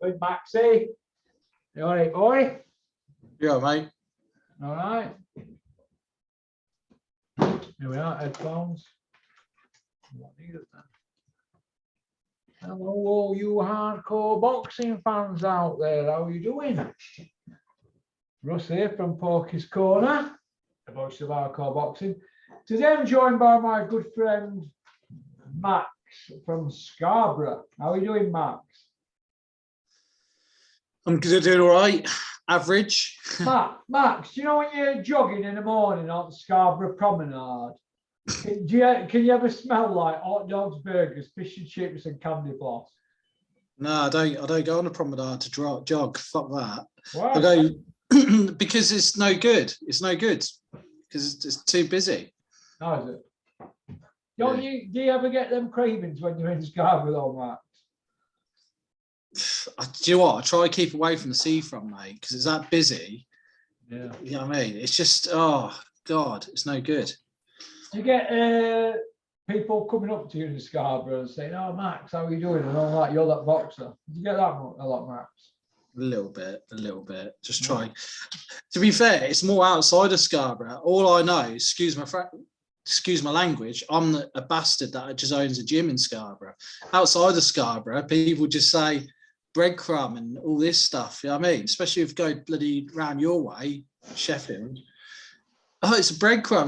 Good, Maxie. You all right, boy? Yeah, mate. All right. Here we are, headphones. What needed that? Hello, all you hardcore boxing fans out there. How are you doing? Russ here from Porky's Corner, the voice of hardcore boxing. Today I'm joined by my good friend Max from Scarborough. How are you doing, Max? I'm doing all right. Average. Max, do you know when you're jogging in the morning on Scarborough Promenade? Can you ever smell like hot dogs, burgers, fish and chips, and candy floss? No, I don't go on a promenade to jog. Fuck that. Why? I go because it's no good. It's no good because it's too busy. No, is it? Do you ever get them cravings when you're in Scarborough, Max? Do you know what? I try to keep away from the seafront, mate, because it's that busy. Yeah. You know what I mean? It's just, oh God, it's no good. Do you get people coming up to you in Scarborough and saying, "Oh, Max, how are you doing?" And all that, you're that boxer. Do you get that a lot, Max? A little bit. Just try. To be fair, it's more outside of Scarborough. All I know, excuse my language, I'm a bastard that just owns a gym in Scarborough. Outside of Scarborough, people just say breadcrumb and all this stuff. You know what I mean? Especially if you go bloody round your way, Sheffield. Oh, it's a breadcrumb.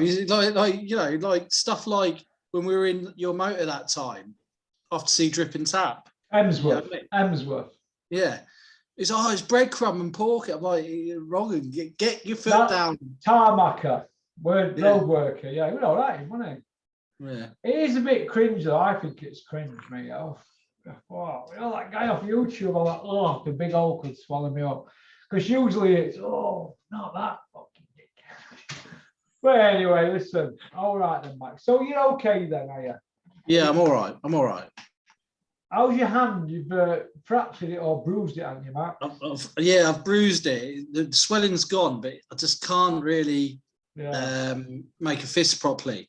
Like stuff like when we were in your motor that time, off to see Drip and Tap. Emsworth. You know what I mean? Emsworth. Yeah. It's breadcrumb and pork. I'm like, you're wrong. Get your foot down. Tarmacker. Road worker. Yeah, you know that, wasn't he? Yeah. It is a bit cringe though. I think it's cringe, mate. Oh, wow. You know that guy off YouTube, I'm like, oh, the big hole could swallow me up. Because usually it's, oh, not that fucking dick. But anyway, listen. All right then, Max. So you're okay then, are you? Yeah, I'm all right. How's your hand? You've fractured it or bruised it, haven't you, Max? I've bruised it. The swelling's gone, but I just can't really make a fist properly.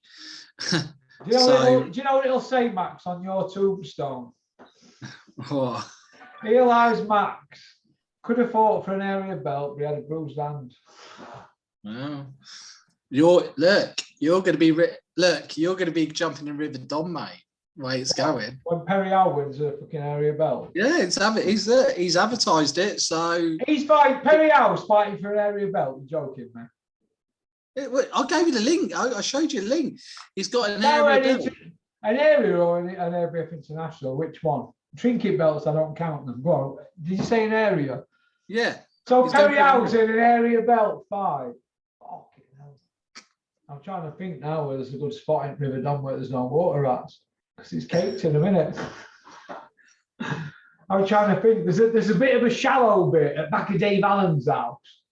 Do you know what it'll say, Max, on your tombstone? What? Eli's Max could have fought for an area belt, but he had a bruised hand. Wow. You're going to be jumping in River Don, mate. Way it's going. When Perry Howe wins a fucking area belt. Yeah, he's advertised it, so Perry Howe's fighting for an area belt. You're joking, man. I gave you the link. I showed you the link. He's got an area belt. An area or an ABF International? Which one? Trinket belts, I don't count them. Go on. Did you say an area? Yeah. So Perry Howe's in an area belt fight. Fucking hell. I'm trying to think now where there's a good spot in River Don where there's no water rats. Because it's caked in a minute. I'm trying to think. There's a bit of a shallow bit at back of Dave Allen's house.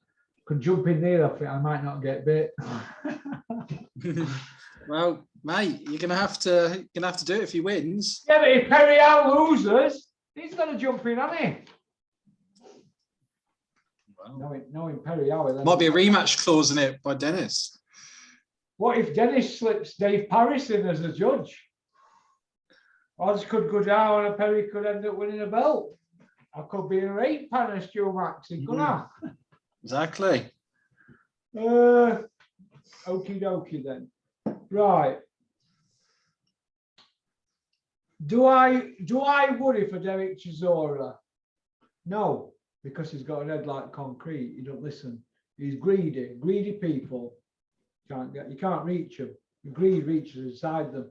Could jump in there. I think I might not get bit. Well, mate, you're gonna have to do it if he wins. Yeah, but if Perry Howe loses, he's gonna jump in, hasn't he? Well, knowing Perry Howe, might be a rematch clause in it by Dennis. What if Dennis slips Dave Parris in as a judge? Odds could go down and Perry could end up winning a belt. I could be a rate pan as Stu Maxi, couldn't I? Exactly. Okie dokie then. Right. Do I worry for Derek Chisora? No, because he's got an head like concrete. You don't listen. He's greedy people. You can't reach him. Greed reaches inside them.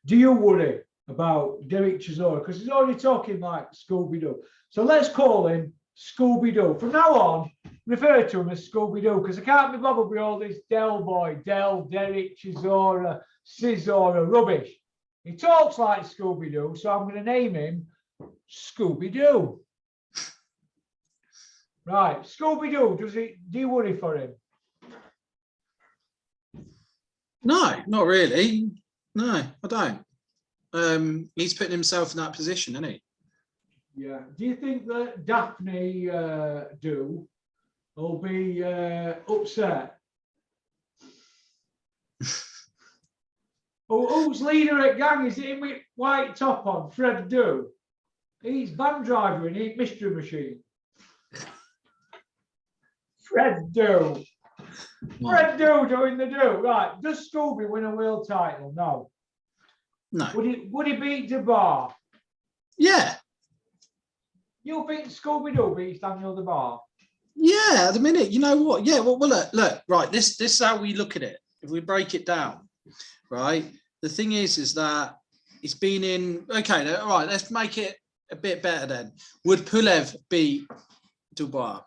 Do you worry about Derek Chisora? Because he's already talking like Scooby-Doo. So let's call him Scooby-Doo. From now on, refer to him as Scooby-Doo, because I can't be bothered with all this Derek Chisora, Scizora rubbish. He talks like Scooby-Doo, so I'm going to name him Scooby-Doo. Right, Scooby-Doo, do you worry for him? No, not really. No, I don't. He's putting himself in that position, isn't he? Yeah. Do you think that Daphne will be upset? Who's leader at gang? Is it him with white top on? Fred Do? He's van driver and he's mystery machine. Fred Do. Fred Do doing the do. Right. Does Scooby win a world title? No. No. Would he beat DeBar? Yeah. You think Scooby Doo beats Daniel DeBar? Yeah, at the minute, you know what? Yeah, well look, right. This is how we look at it. If we break it down, right? The thing is that he's been in. Okay, all right. Let's make it a bit better then. Would Pulev beat Dubois?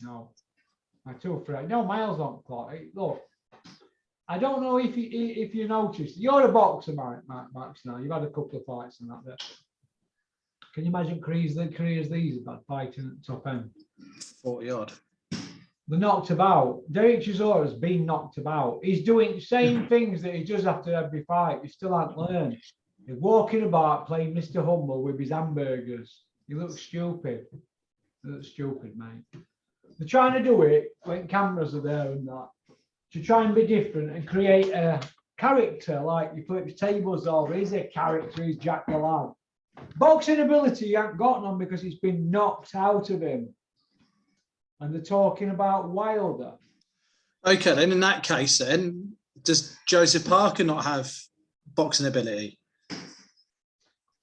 No. I too Fred. No miles on the clock. Look, I don't know if you noticed. You're a boxer, Max. Now you've had a couple of fights and that. But can you imagine careers these about fighting at the top end? 40 odd. They're knocked about. Derek Chisora has been knocked about. He's doing the same things that he does after every fight. He still hasn't learned. He's walking about playing Mr. Humble with his hamburgers. He looks stupid. He looks stupid, mate. They're trying to do it when cameras are there and that, to try and be different and create a character like you flip tables over. He's a character, he's Jack the Lad. Boxing ability, he hasn't got none because he's been knocked out of him. And they're talking about Wilder. Okay, then in that case, then does Joseph Parker not have boxing ability?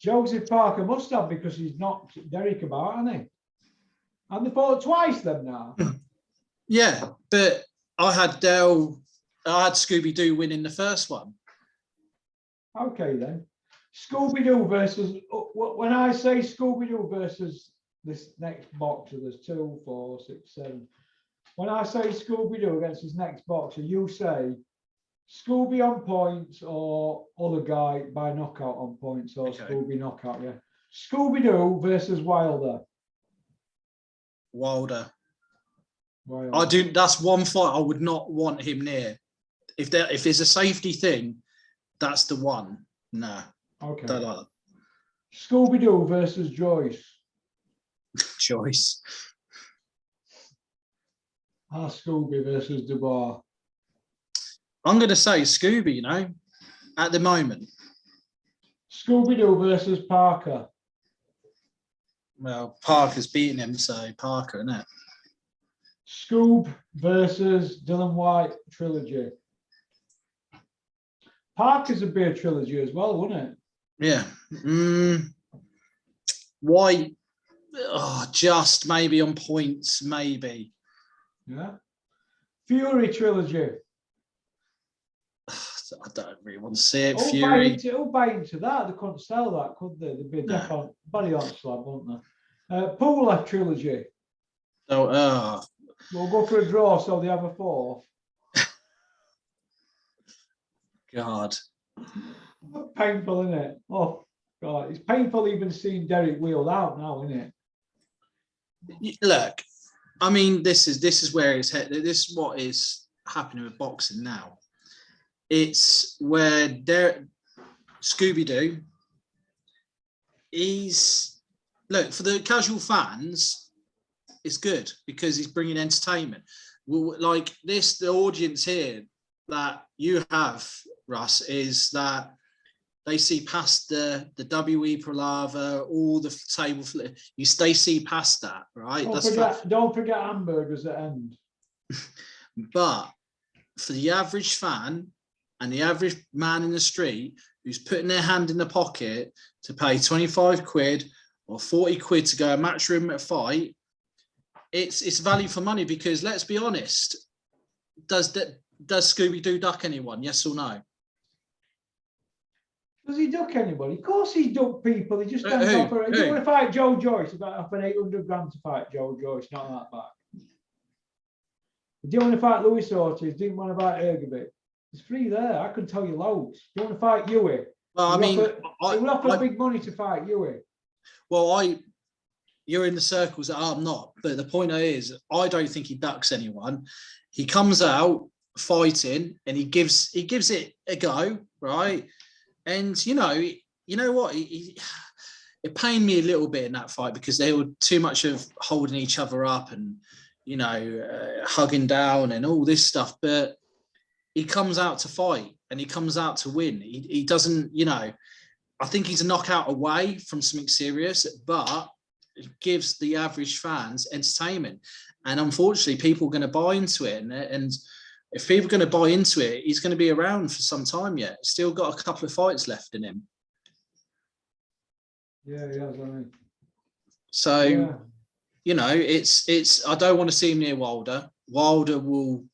Joseph Parker must have because he's knocked Derek about, hasn't he? And they fought twice then now. Yeah, but I had Scooby-Doo winning the first one. Okay then. Scooby-Doo versus, when I say Scooby-Doo versus this next boxer, there's 2, 4, 6, 7. When I say Scooby-Doo against his next boxer, you say Scooby on points or other guy by knockout on points or okay. Scooby knockout, yeah. Scooby-Doo versus Wilder. Wilder. I do. That's one fight I would not want him near. If there's a safety thing, that's the one. Nah. Okay. Don't like that. Scooby-Doo versus Joyce. Joyce. Scooby versus Dubois. I'm going to say Scooby, you know, at the moment. Scooby-Doo versus Parker. Well, Parker's beating him, so Parker, isn't it? Scoob versus Dylan White trilogy. Parker's would be a trilogy as well, wouldn't it? Yeah. White, just maybe on points, maybe. Yeah. Fury trilogy. I don't really want to see it. Fury. Who'll buy into that? They couldn't sell that, could they? They'd be a deaf on body on slab, wouldn't they? Pooler trilogy. Oh, we'll go for a draw, so they have a 4. God. Painful, isn't it? Oh God, it's painful even seeing Derek wheeled out now, isn't it? Look, I mean, this is where it's headed. This is what is happening with boxing now. It's where Scooby-Doo, look, for the casual fans, it's good because he's bringing entertainment. Well, like this, the audience here that you have, Russ, is that they see past the WE palaver, all the table flip. They see past that, right? Don't forget hamburgers at end. But for the average fan and the average man in the street who's putting their hand in the pocket to pay 25 quid or 40 quid to go a match room at a fight, it's value for money because let's be honest, does Scooby-Doo duck anyone? Yes or no? Does he duck anybody? Of course he duck people. He just stands off. Do you want to fight Joe Joyce? About off an 800 grand to fight Joe Joyce, not that back. Do you want to fight Louis Ortiz? Didn't want to fight Ergovic. It's free there. I could tell you loads. Do you want to fight Huey? Well, I mean, he would offer big money to fight Huey. Well, you're in the circles that I'm not. But the point is, I don't think he ducks anyone. He comes out fighting and he gives it a go, right? And you know what? It pained me a little bit in that fight because they were too much of holding each other up and hugging down and all this stuff. But he comes out to fight and he comes out to win. He doesn't, I think he's a knockout away from something serious, but it gives the average fans entertainment. And unfortunately, people are going to buy into it. And if people are going to buy into it, he's going to be around for some time yet. Still got a couple of fights left in him. Yeah, he has, I mean. So, Yeah. you know, it's. I don't want to see him near Wilder. Wilder will,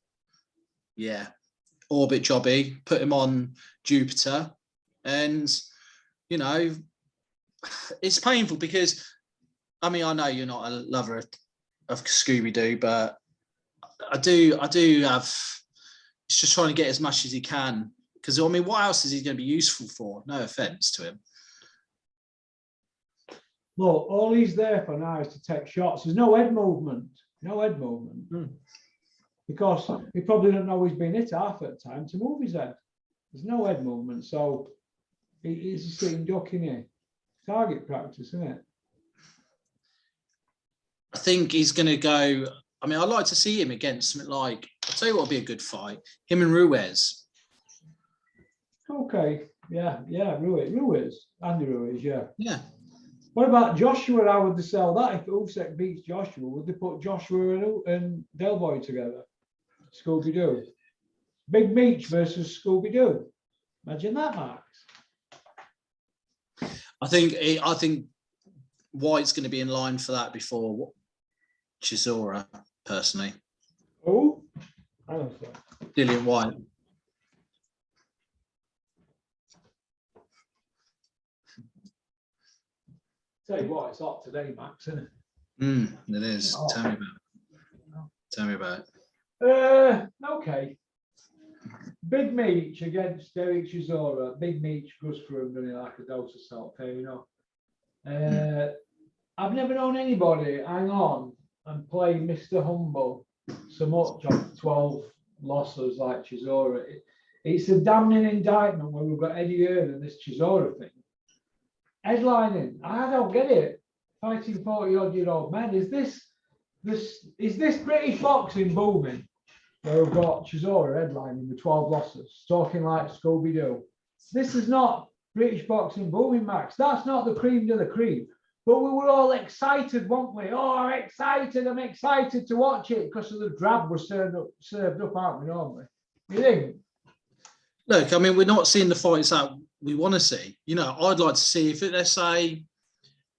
orbit Jobby, put him on Jupiter, and you know, it's painful because, I mean, I know you're not a lover of Scooby-Doo, but I do have. He's just trying to get as much as he can because, I mean, what else is he going to be useful for? No offense to him. Look, all he's there for now is to take shots. There's no head movement. No head movement. Because he probably don't know he's been hit half at the time to move his head. There's no head movement. So he's just sitting ducking here. Target practice, isn't it? I think he's going to go. I mean, I'd like to see him against something like, I'll tell you what would be a good fight. Him and Ruiz. Okay. Yeah. Ruiz. Andy Ruiz, yeah. Yeah. What about Joshua? How would they sell that? If Usyk beats Joshua, would they put Joshua and Del Boy together? Scooby-Doo. Big Meech versus Scooby-Doo. Imagine that, Max. I think White's going to be in line for that before Chisora, personally. Oh, I don't know. Dillian White. Tell you what, it's hot today, Max, isn't it? It is. Oh. Tell me about it. Tell me about it. Okay. Big Meech against Derek Chisora. Big Meech goes for him, really, like a dose of salt, fair enough. I've never known anybody hang on and play Mr. Humble so much on 12 losses like Chisora. It's a damning indictment when we've got Eddie Hearn and this Chisora thing. Headlining, I don't get it. Fighting 40-odd-year-old men. Is this British boxing booming? Where we've got Chisora headlining with 12 losses, talking like Scooby-Doo. This is not British boxing booming, Max. That's not the cream de la cream. But we were all excited, weren't we? Oh, I'm excited to watch it because of the drab was served up, aren't we, normally? You think? Look, I mean, we're not seeing the fights that we want to see. You know, I'd like to see if let's say,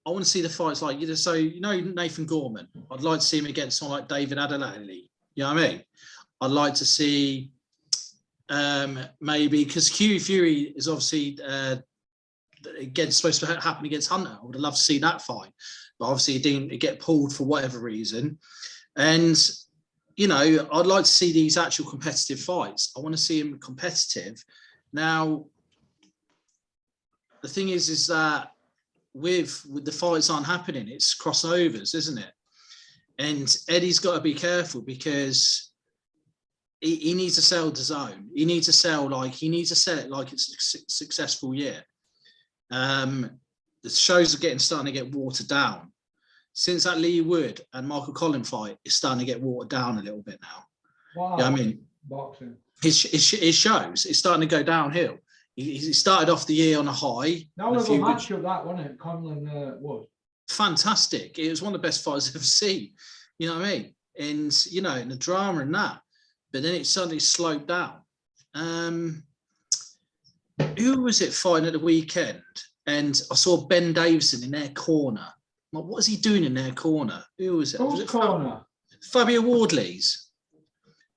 I want to see the fights like, so, you know, Nathan Gorman. I'd like to see him against someone like David Adelaide. You know what I mean? I'd like to see maybe, because Fury is obviously supposed to happen against Hunter. I would have loved to see that fight, but obviously it didn't get pulled for whatever reason. And you know, I'd like to see these actual competitive fights. I want to see him competitive. Now, the thing is that with the fights aren't happening, it's crossovers, isn't it? And Eddie's got to be careful because he needs to sell the zone. He needs to sell it like it's a successful year. The shows are starting to get watered down. Since that Lee Wood and Michael Collin fight is starting to get watered down a little bit now. Wow. Yeah, I mean, boxing. His shows, it's starting to go downhill. He started off the year on a high. That was a matchup, that wasn't it? Conlon Wood. Fantastic. It was one of the best fights I've ever seen. You know what I mean? And you know, and the drama and that. But then it suddenly slowed down. Who was it fighting at the weekend? And I saw Ben Davison in their corner. Like, what is he doing in their corner? Who was it? Whose corner? Fabio Wardley's.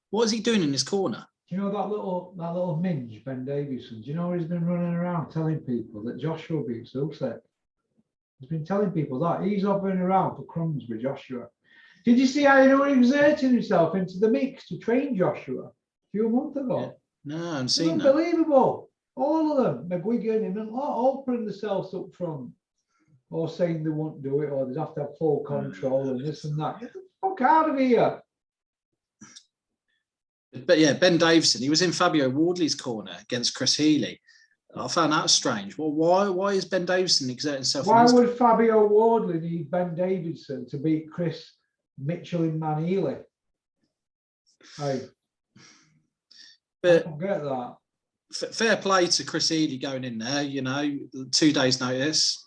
What is he doing in his corner? Do you know that little minge, Ben Davison? Do you know he's been running around telling people that Joshua beats Usyk? He's been telling people that. He's hovering around for crumbs with Joshua. Did you see how he was exerting himself into the mix to train Joshua a few months ago? Yeah. No, I'm seeing that. Unbelievable. All of them, McGuigan and all putting themselves up front, or saying they won't do it, or they have to have full control and this and that. Get the fuck out of here. But yeah, Ben Davison, he was in Fabio Wardley's corner against Chris Healy. I found that strange. Well, why is Ben Davison exerting himself? Why would Fabio Wardley need Ben Davison to beat Chris Mitchell in Manili? Hey, but I don't get that. fair play to Chris Healy going in there. 2 days notice.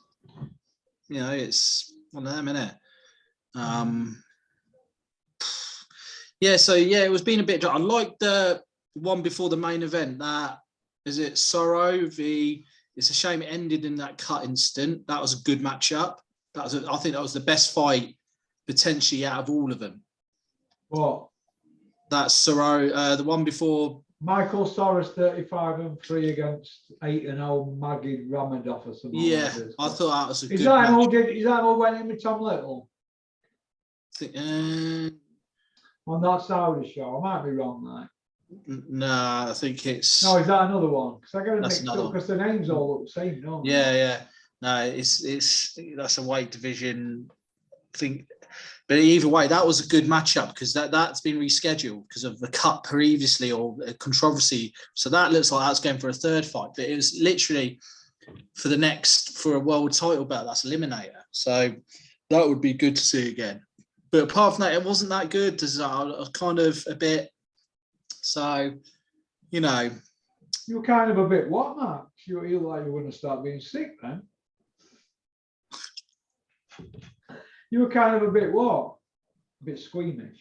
It's one of them, isn't it? It was being a bit dry. I like the one before the main event. That is it. Sorrow v. It's a shame it ended in that cut instant. That was a good matchup. I think that was the best fight potentially out of all of them. What? That's Sorrow. The one before. Michael Soros 35-3 against 8-0 Magid Ramadov or something. Yeah, like this. I thought that was a good Is that who went in with Tom Little? On that Saudi show? I might be wrong there. No, I think it's. No, is that another one? Because I got to That's mix up another because the names all look the same, don't they? Yeah. No, it's that's a weight division thing. But either way, that was a good matchup because that's been rescheduled because of the cut previously or controversy. So that looks like that's going for a third fight. But it was literally for a world title belt. That's eliminator. So that would be good to see again. But apart from that, it wasn't that good. I was kind of a bit. So, You were kind of a bit what, Max? You look like you were going to start being sick then. You were kind of a bit what? A bit squeamish.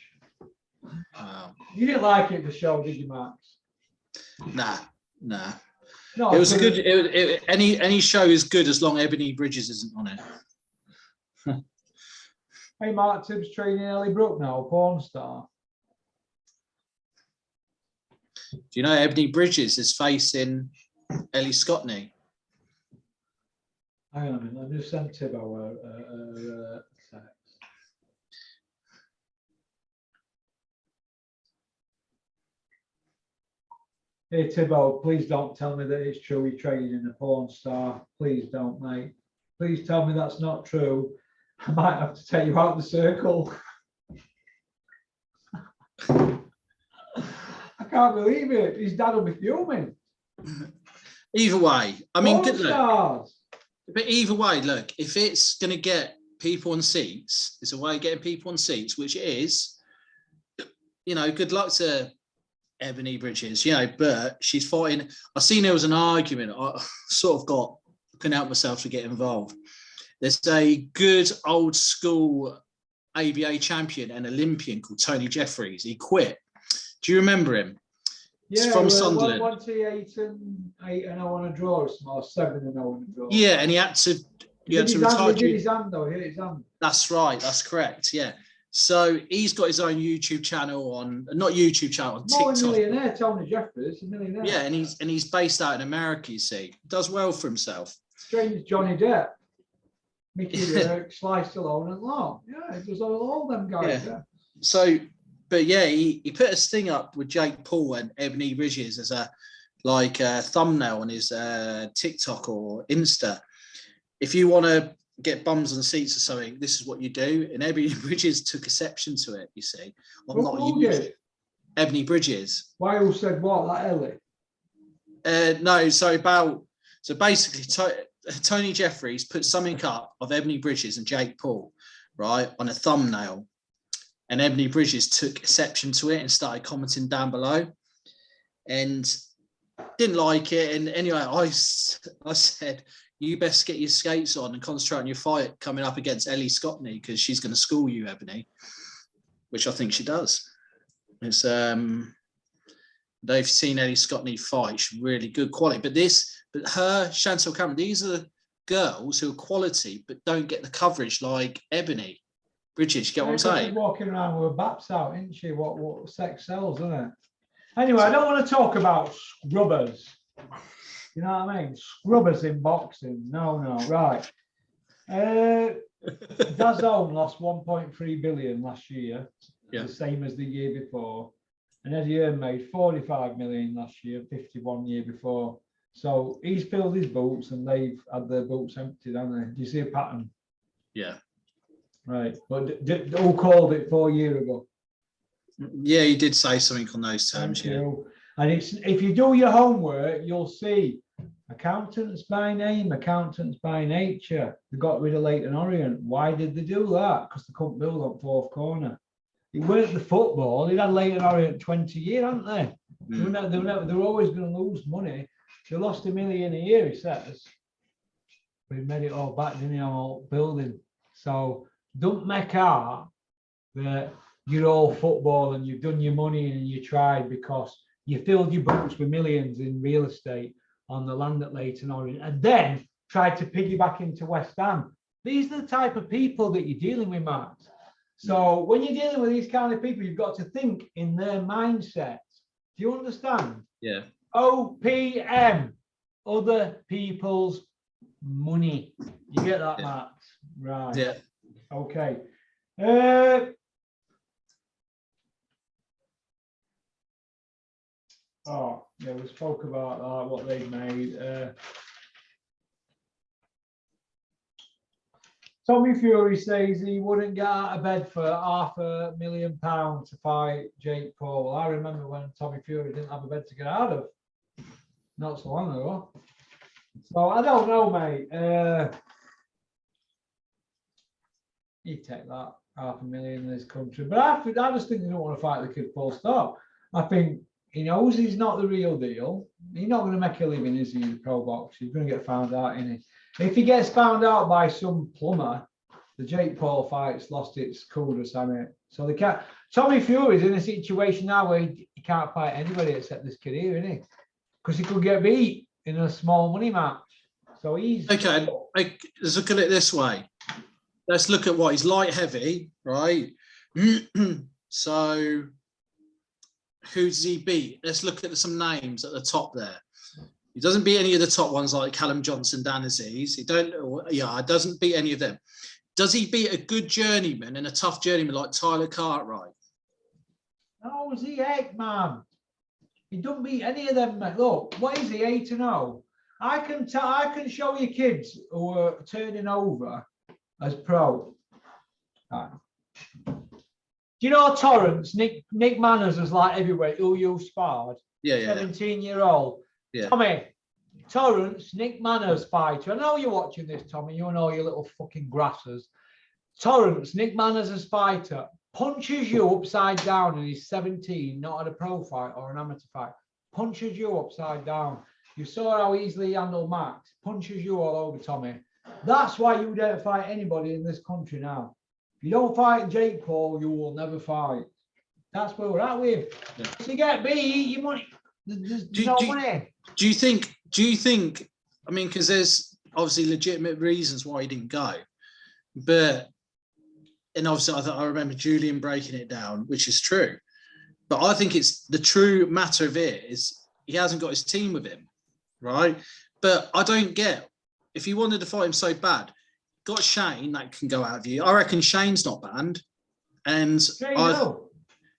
You didn't like it, the show, did you, Max? Nah. No, It was a good. Any show is good as long as Ebony Bridges isn't on it. Hey, Mark Tibbs training Ellie Brooke now, a porn star. Do you know Ebony Bridges is facing Ellie Scottney? Hang on a minute, I just sent Tibbo a text. Hey Tibbo, please don't tell me that it's true you're trading a porn star. Please don't, mate. Please tell me that's not true. I might have to take you out of the circle. I can't believe it. His dad will be fuming. Either way, I mean, Porn good stars. look. But either way, look, if it's going to get people on seats, it's a way of getting people on seats, which it is. Good luck to Ebony Bridges, but she's fighting. I seen there was an argument. I sort of couldn't help myself to get involved. There's a good old school ABA champion and Olympian called Tony Jeffries. He quit. Do you remember him? Yeah, from Sunderland. 8-0 on a draw, or 7-0 on a draw. Yeah, and he had to retire. He did his hand though. He hit his hand. That's right. That's correct. Yeah. So he's got his own YouTube channel on TikTok. Millionaire, Tony Jeffries, a millionaire. Yeah, and he's based out in America. You see, does well for himself. Strange Johnny Depp, Mickey Rourke, Sly Stallone, and Long. Yeah, it was all them guys. Yeah. So, but yeah, he put a sting up with Jake Paul and Ebony Bridges as a thumbnail on his TikTok or Insta. If you want to get bums on seats or something, this is what you do. And Ebony Bridges took exception to it. You see, Ebony Bridges. Why? Who said what? That Ellie? No. So basically, Tony Jeffries put something up of Ebony Bridges and Jake Paul, right, on a thumbnail. And Ebony Bridges took exception to it and started commenting down below and didn't like it. And anyway, I said, you best get your skates on and concentrate on your fight coming up against Ellie Scottney because she's going to school you, Ebony, which I think she does. It's they've seen Ellie Scottney fight. She's really good quality. But her, Chantel Cameron, these are the girls who are quality but don't get the coverage like Ebony Bridges. You get what I'm saying? She's walking around with her baps out, isn't she? What sex sells, isn't it? Anyway, I don't want to talk about scrubbers. You know what I mean? Scrubbers in boxing. No, right. DAZN lost 1.3 billion last year, the same as the year before. And Eddie Hearn made 45 million last year, 51 year before. So he's filled his boots and they've had their boots emptied, haven't they? Do you see a pattern? Yeah. Right. But who called it 4 years ago? Yeah, he did say something on those terms. Thank you. And it's, if you do your homework, you'll see accountants by name, accountants by nature. They got rid of Leighton Orient. Why did they do that? Because they couldn't build on fourth corner. It weren't the football. They'd had Leighton Orient 20 years, hadn't they? They were always going to lose money. They lost $1 million a year, he says. But he made it all back, didn't he, on all building. So don't make out that you're all football and you've done your money and you tried because you filled your books with millions in real estate on the land at Leighton Orient and then tried to piggyback into West Ham. These are the type of people that you're dealing with, Mark. So when you're dealing with these kind of people, you've got to think in their mindset. Do you understand? Yeah. OPM, other people's money. You get that, Yeah. Matt? Right. Yeah. Okay. Oh, yeah, we spoke about that, what they've made. Tommy Fury says he wouldn't get out of bed for £500,000 to fight Jake Paul. Well, I remember when Tommy Fury didn't have a bed to get out of. Not so long ago. So I don't know, mate. You take that $500,000 in this country, but I just think they don't want to fight the kid full stop. I think he knows he's not the real deal. He's not going to make a living, is he, in the pro box? He's going to get found out, isn't he? If he gets found out by some plumber, the Jake Paul fight's lost its coolness, I mean. So they can't. Tommy Fury's in a situation now where he can't fight anybody except this kid here, isn't he? Because he could get beat in a small money match. So he's okay. Let's look at it this way. Let's look at what he's light heavy, right? So who does he beat? Let's look at some names at the top there. He doesn't beat any of the top ones like Callum Johnson, Dan Aziz. It doesn't beat any of them. Does he beat a good journeyman and a tough journeyman like Tyler Cartwright? No, is he 8, man? He don't beat any of them, mate. Look, what is he, 8-0? I can show you kids who are turning over as pro. Right. Do you know Torrance? Nick Manners was like heavyweight, who you sparred? Yeah, 17-year-old. Yeah. Tommy, Torrance, Nick Manners fighter. I know you're watching this, Tommy. You know your little fucking grassers. Torrance, Nick Manners' fighter, punches you upside down and he's 17, not at a pro fight or an amateur fight. Punches you upside down. You saw how easily he handled Max. Punches you all over, Tommy. That's why you don't fight anybody in this country now. If you don't fight Jake Paul, you will never fight. That's where we're at with. Yeah. If you get beat, your money. There's no money. Do you think? I mean, because there's obviously legitimate reasons why he didn't go, but and obviously I remember Julian breaking it down, which is true. But I think it's the true matter of it is he hasn't got his team with him, right? But I don't get if he wanted to fight him so bad, got Shane that can go out of you. I reckon Shane's not banned, and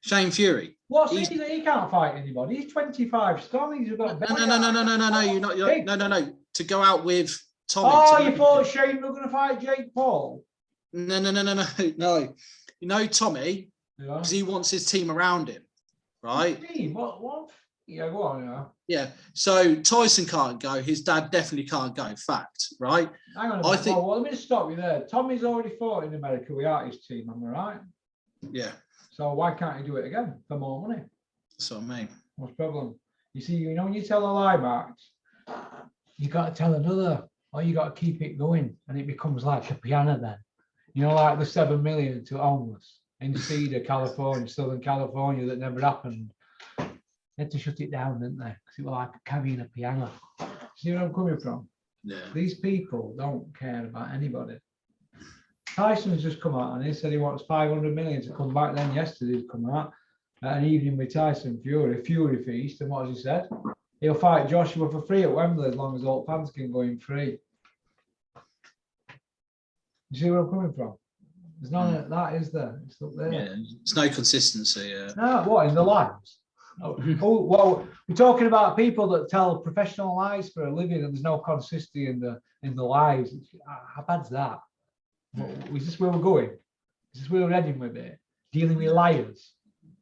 Shane Fury. What's he can't fight anybody. He's 25 strong. He's got no. You're not. No. To go out with Tommy. Oh, you thought Shane was going to fight Jake Paul? No. You know Tommy, because he wants his team around him, right? Team? What? Yeah, go on now. Yeah. So Tyson can't go. His dad definitely can't go. Fact, right? Hang on a minute. Well, let me just stop you there. Tommy's already fought in America without his team. Am I right? Yeah. So why can't he do it again for more money? That's what I mean. What's the problem? You see, you know, when you tell a lie, Max, you got to tell another, or you got to keep it going, and it becomes like a piano then. You know, like the 7 million to homeless in Cedar, California, Southern California, that never happened. They had to shut it down, didn't they? Because it was like carrying a piano. See where I'm coming from? Yeah. These people don't care about anybody. Tyson's just come out and he said he wants 500 million to come back. Then yesterday he's come out at an evening with Tyson Fury feast. And what has he said? He'll fight Joshua for free at Wembley as long as all fans can go in free. You see where I'm coming from? There's none of that, is there? It's up there. Yeah, there's no consistency. Yeah. No, what, in the lives? Oh, well, we're talking about people that tell professional lies for a living and there's no consistency in the lies. How bad's that? Is this where we're going? Is this where we're heading with it? Dealing with liars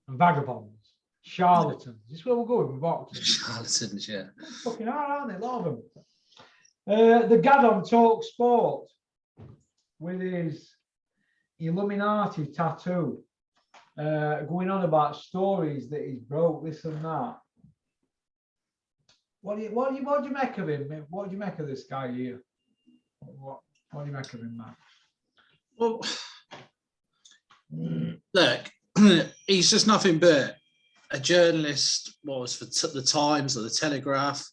and vagabonds, charlatans. Is this where we're going with boxing? Charlatans, yeah. Fucking hard, aren't they? A lot of them. The Gaddon talks sport with his Illuminati tattoo, going on about stories that he's broke, this and that. What do you make of him? What do you make of this guy here? What do you make of him, Matt? Well, look, he's just nothing but a journalist. What was for the Times or the Telegraph?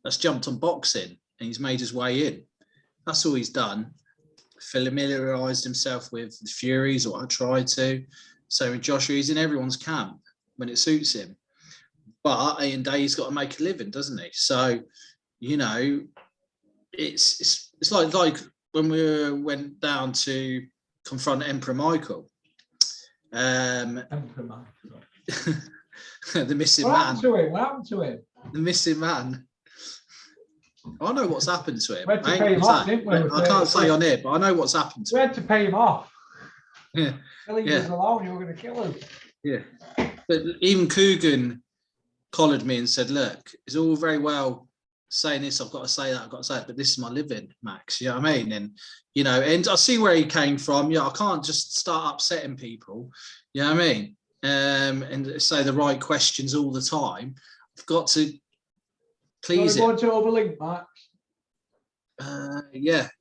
That's jumped on boxing and he's made his way in. That's all he's done. Familiarised himself with the Furies, or I tried to. So with Joshua, he's in everyone's camp when it suits him. But at the end of the day, he's got to make a living, doesn't he? So, you know, it's like when we went down to confront Emperor Michael. Emperor Michael. The missing What man. happened to him? What happened to him? The missing man. I know what's happened to him. We had to pay him off, didn't we? I can't say on it, but I know what's happened to We him. had to pay him off. Yeah. Leave us alone, you were going to kill him. Yeah. But even Coogan collared me and said, look, it's all very well saying this, I've got to say that, I've got to say it, but this is my living, Max. You know what I mean? And, you know, and I see where he came from. Yeah, I can't just start upsetting people. You know what I mean? And say the right questions all the time. I've got to please him. him. To overlink, Max. Yeah,